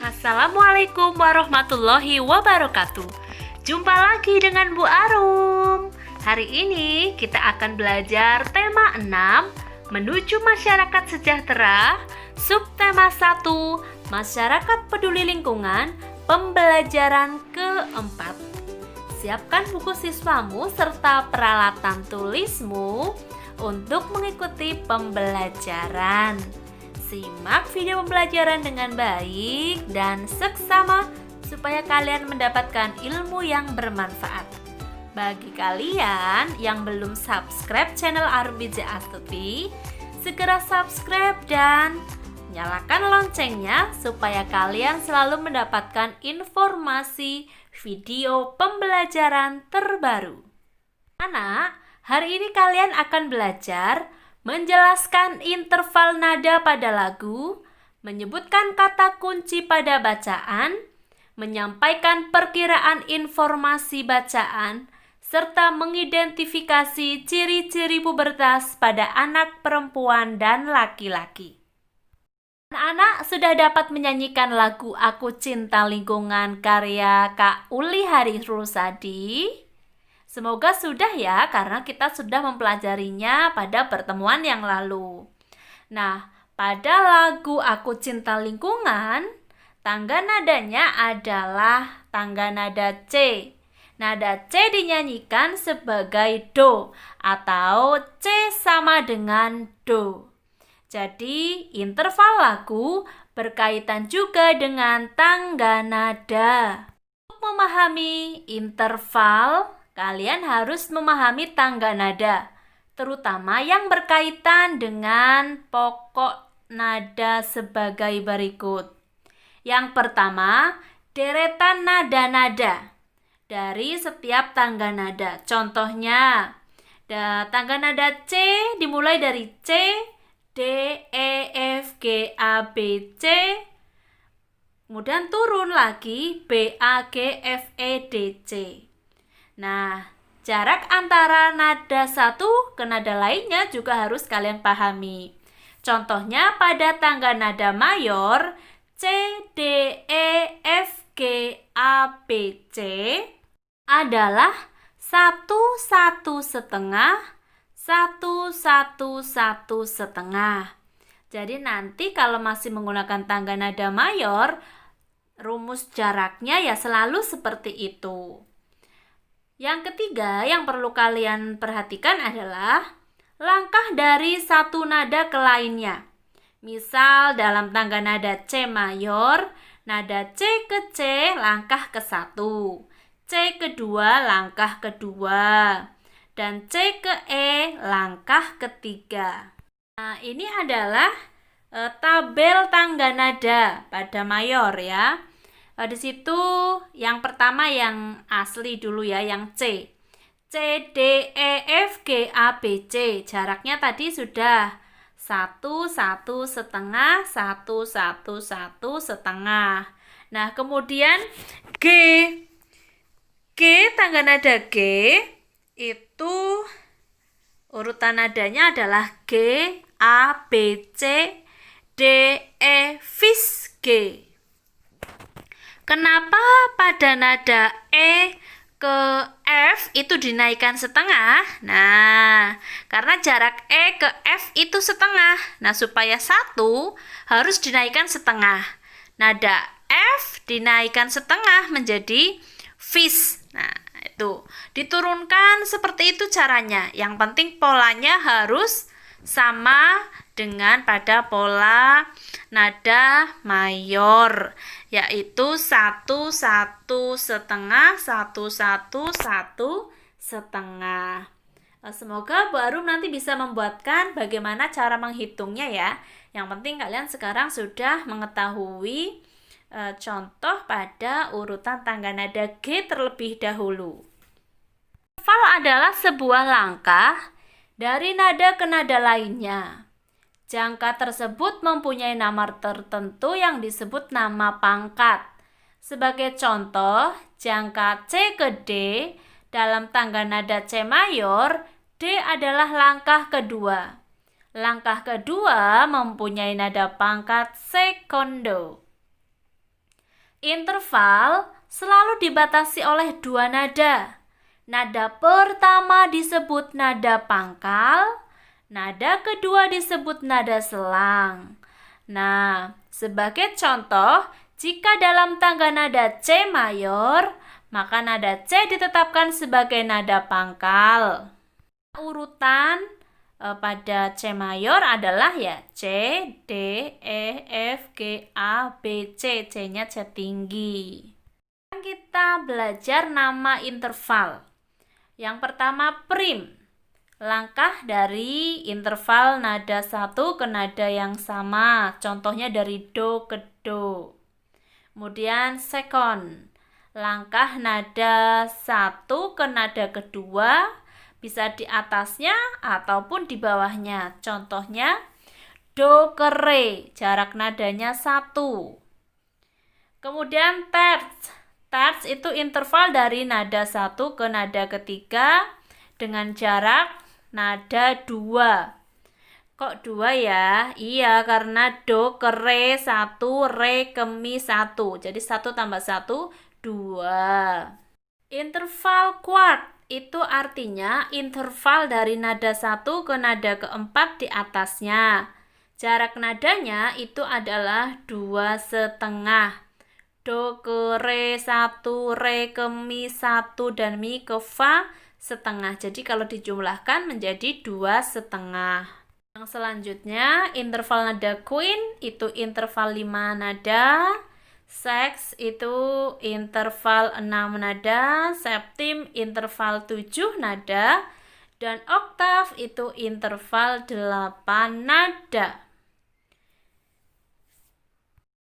Assalamualaikum warahmatullahi wabarakatuh. Jumpa lagi dengan Bu Arum. Hari ini kita akan belajar tema 6, menuju masyarakat sejahtera, subtema 1, masyarakat peduli lingkungan, pembelajaran keempat. Siapkan buku siswamu serta peralatan tulismu untuk mengikuti pembelajaran. Simak video pembelajaran dengan baik dan seksama supaya kalian mendapatkan ilmu yang bermanfaat. Bagi kalian yang belum subscribe channel Arum BJ Astuti, segera subscribe dan nyalakan loncengnya supaya kalian selalu mendapatkan informasi video pembelajaran terbaru. Anak, hari ini kalian akan belajar menjelaskan interval nada pada lagu, menyebutkan kata kunci pada bacaan, menyampaikan perkiraan informasi bacaan, serta mengidentifikasi ciri-ciri pubertas pada anak perempuan dan laki-laki. Anak-anak sudah dapat menyanyikan lagu Aku Cinta Lingkungan karya Kak Uli Hari Rusadi? Semoga sudah ya, karena kita sudah mempelajarinya pada pertemuan yang lalu. Nah, pada lagu Aku Cinta Lingkungan, tangga nadanya adalah tangga nada C. Nada C dinyanyikan sebagai Do atau C sama dengan Do. Jadi, interval lagu berkaitan juga dengan tangga nada. Untuk memahami interval, kalian harus memahami tangga nada, terutama yang berkaitan dengan pokok nada sebagai berikut. Yang pertama, deretan nada-nada dari setiap tangga nada. Contohnya, tangga nada C dimulai dari C, D, E, F, G, A, B, C. Kemudian turun lagi B, A, G, F, E, D, C. Nah, jarak antara nada satu ke nada lainnya juga harus kalian pahami. Contohnya pada tangga nada mayor C, D, E, F, G, A, B, C adalah 1, 1 setengah, 1, 1, 1 setengah. Jadi nanti kalau masih menggunakan tangga nada mayor, rumus jaraknya ya selalu seperti itu. Yang ketiga yang perlu kalian perhatikan adalah langkah dari satu nada ke lainnya. Misal dalam tangga nada C mayor, nada C ke C langkah ke 1, C kedua langkah kedua, dan C ke E langkah ketiga. Nah, ini adalah tabel tangga nada pada mayor ya. Di situ yang pertama yang asli dulu ya, yang C. C, D, E, F, G, A, B, C. Jaraknya tadi sudah 1, 1 setengah, 1, 1, 1 setengah. Nah, kemudian G. G, tangga nada G, itu urutan nadanya adalah G, A, B, C, D, E, fis G. Kenapa pada nada E ke F itu dinaikkan setengah? Nah, karena jarak E ke F itu setengah. Nah, supaya 1 harus dinaikkan setengah. Nada F dinaikkan setengah menjadi fis. Nah, itu diturunkan seperti itu caranya. Yang penting polanya harus sama dengan pada pola nada mayor, yaitu 1, 1 setengah, 1, 1, 1 setengah. Semoga Bu Arum nanti bisa membuatkan bagaimana cara menghitungnya ya. Yang penting kalian sekarang sudah mengetahui contoh pada urutan tangga nada G terlebih dahulu. Interval adalah sebuah langkah dari nada ke nada lainnya. Jangka tersebut mempunyai nama tertentu yang disebut nama pangkat. Sebagai contoh, jangka C ke D dalam tangga nada C mayor, D adalah langkah kedua. Langkah kedua mempunyai nada pangkat sekondo. Interval selalu dibatasi oleh dua nada. Nada pertama disebut nada pangkal, nada kedua disebut nada selang. Nah, sebagai contoh, jika dalam tangga nada C mayor, maka nada C ditetapkan sebagai nada pangkal. Urutan pada C mayor adalah ya C, D, E, F, G, A, B, C. C-nya C tinggi. Kita belajar nama interval. Yang pertama prim. Langkah dari interval nada satu ke nada yang sama. Contohnya dari do ke do. Kemudian second. Langkah nada satu ke nada kedua. Bisa di atasnya ataupun di bawahnya. Contohnya do ke re, jarak nadanya 1. Kemudian terts. Terts itu interval dari nada 1 ke nada ketiga dengan jarak nada 2. Kok 2 ya? Iya, karena do ke re 1, re ke mi 1. Jadi 1 tambah 1, 2. Interval quart itu artinya interval dari nada 1 ke nada keempat di atasnya. Jarak nadanya itu adalah 2,5. Do ke re 1, re ke mi 1, dan mi ke fa setengah. Jadi kalau dijumlahkan menjadi 2,5. Yang selanjutnya interval nada queen itu interval 5 nada. Seks itu interval 6 nada, septim interval 7 nada, dan oktav itu interval 8 nada.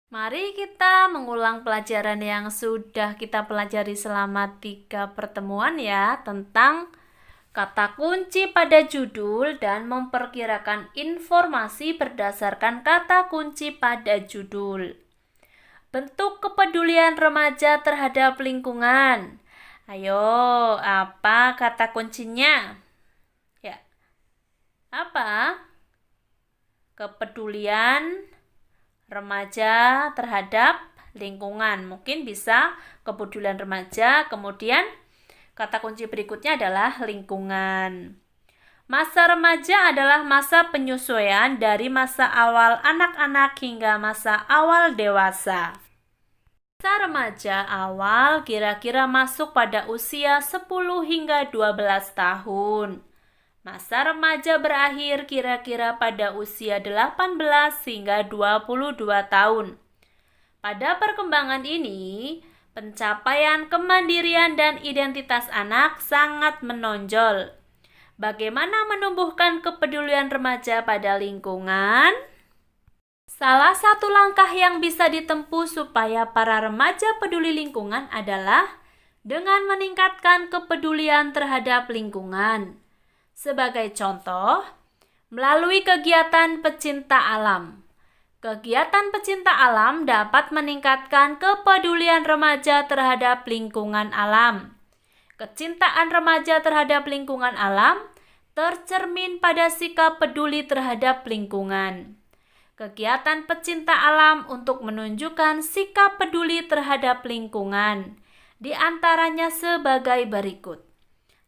Mari kita mengulang pelajaran yang sudah kita pelajari selama 3 pertemuan ya, tentang kata kunci pada judul dan memperkirakan informasi berdasarkan kata kunci pada judul. Bentuk kepedulian remaja terhadap lingkungan. Ayo, apa kata kuncinya? Ya. Apa? Kepedulian remaja terhadap lingkungan. Mungkin bisa kepedulian remaja, kemudian kata kunci berikutnya adalah lingkungan. Masa remaja adalah masa penyesuaian dari masa awal anak-anak hingga masa awal dewasa. Masa remaja awal kira-kira masuk pada usia 10 hingga 12 tahun. Masa remaja berakhir kira-kira pada usia 18 hingga 22 tahun. Pada perkembangan ini, pencapaian kemandirian dan identitas anak sangat menonjol. Bagaimana menumbuhkan kepedulian remaja pada lingkungan? Salah satu langkah yang bisa ditempuh supaya para remaja peduli lingkungan adalah dengan meningkatkan kepedulian terhadap lingkungan. Sebagai contoh, melalui kegiatan pecinta alam. Kegiatan pecinta alam dapat meningkatkan kepedulian remaja terhadap lingkungan alam. Kecintaan remaja terhadap lingkungan alam tercermin pada sikap peduli terhadap lingkungan. Kegiatan pecinta alam untuk menunjukkan sikap peduli terhadap lingkungan, di antaranya sebagai berikut.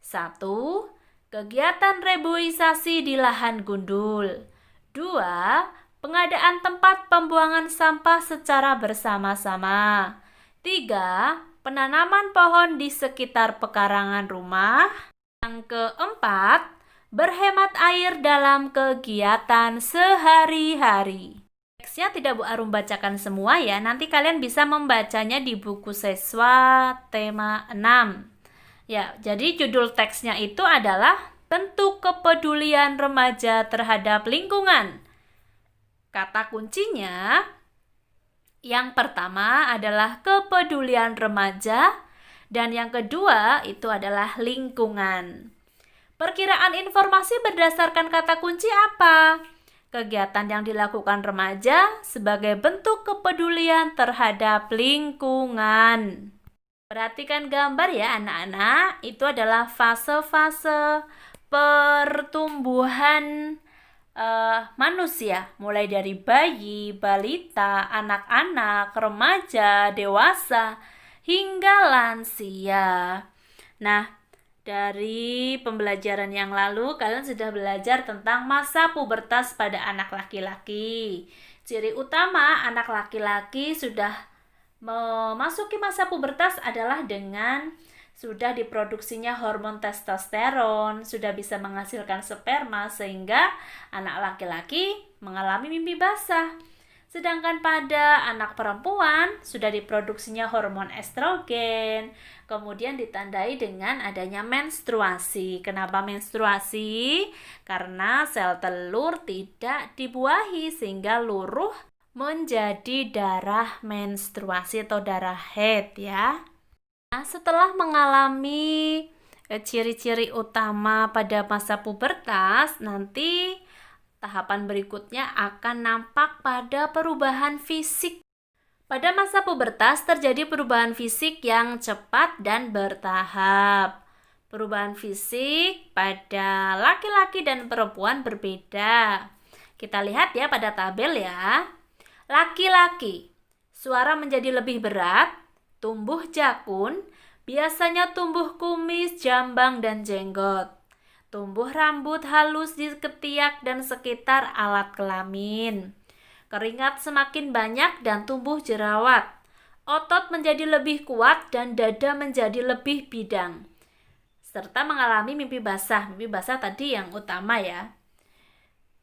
1. Kegiatan reboisasi di lahan gundul. 2. Pengadaan tempat pembuangan sampah secara bersama-sama. 3. Penanaman pohon di sekitar pekarangan rumah. Yang keempat, berhemat air dalam kegiatan sehari-hari. Teksnya tidak Bu Arum bacakan semua ya, nanti kalian bisa membacanya di buku siswa tema 6. Ya, jadi judul teksnya itu adalah bentuk kepedulian remaja terhadap lingkungan. Kata kuncinya yang pertama adalah kepedulian remaja dan yang kedua itu adalah lingkungan. Perkiraan informasi berdasarkan kata kunci apa? Kegiatan yang dilakukan remaja sebagai bentuk kepedulian terhadap lingkungan. Perhatikan gambar ya anak-anak, itu adalah fase-fase pertumbuhan manusia, mulai dari bayi, balita, anak-anak, remaja, dewasa, hingga lansia. Nah, dari pembelajaran yang lalu, kalian sudah belajar tentang masa pubertas pada anak laki-laki. Ciri utama anak laki-laki sudah memasuki masa pubertas adalah dengan sudah diproduksinya hormon testosteron, sudah bisa menghasilkan sperma sehingga anak laki-laki mengalami mimpi basah. Sedangkan pada anak perempuan sudah diproduksinya hormon estrogen, kemudian ditandai dengan adanya menstruasi. Kenapa menstruasi? Karena sel telur tidak dibuahi sehingga luruh menjadi darah menstruasi atau darah haid ya. Nah, setelah mengalami ciri-ciri utama pada masa pubertas, nanti tahapan berikutnya akan nampak pada perubahan fisik. Pada masa pubertas terjadi perubahan fisik yang cepat dan bertahap. Perubahan fisik pada laki-laki dan perempuan berbeda. Kita lihat ya pada tabel ya. Laki-laki, suara menjadi lebih berat, tumbuh jakun, biasanya tumbuh kumis, jambang, dan jenggot. Tumbuh rambut halus di ketiak dan sekitar alat kelamin. Keringat semakin banyak dan tumbuh jerawat. Otot menjadi lebih kuat dan dada menjadi lebih bidang. Serta mengalami mimpi basah. Mimpi basah tadi yang utama ya.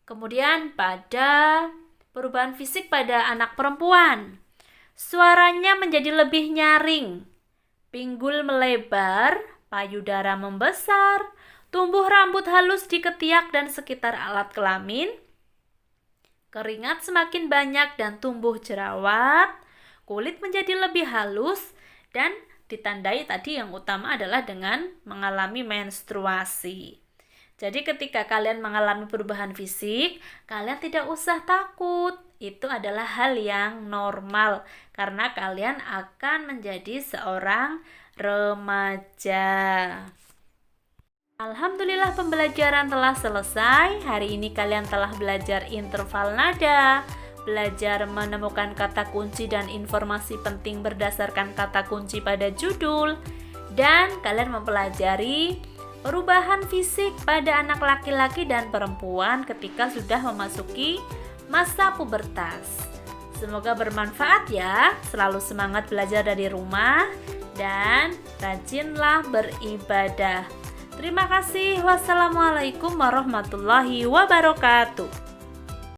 Kemudian pada perubahan fisik pada anak perempuan. Suaranya menjadi lebih nyaring, pinggul melebar, payudara membesar, tumbuh rambut halus di ketiak dan sekitar alat kelamin, keringat semakin banyak dan tumbuh jerawat, kulit menjadi lebih halus, dan ditandai tadi yang utama adalah dengan mengalami menstruasi. Jadi ketika kalian mengalami perubahan fisik, kalian tidak usah takut. Itu adalah hal yang normal karena kalian akan menjadi seorang remaja. Alhamdulillah pembelajaran telah selesai. Hari ini kalian telah belajar interval nada, belajar menemukan kata kunci dan informasi penting berdasarkan kata kunci pada judul, dan kalian mempelajari perubahan fisik pada anak laki-laki dan perempuan ketika sudah memasuki masa pubertas. Semoga bermanfaat ya. Selalu semangat belajar dari rumah dan rajinlah beribadah. Terima kasih. Wassalamualaikum warahmatullahi wabarakatuh.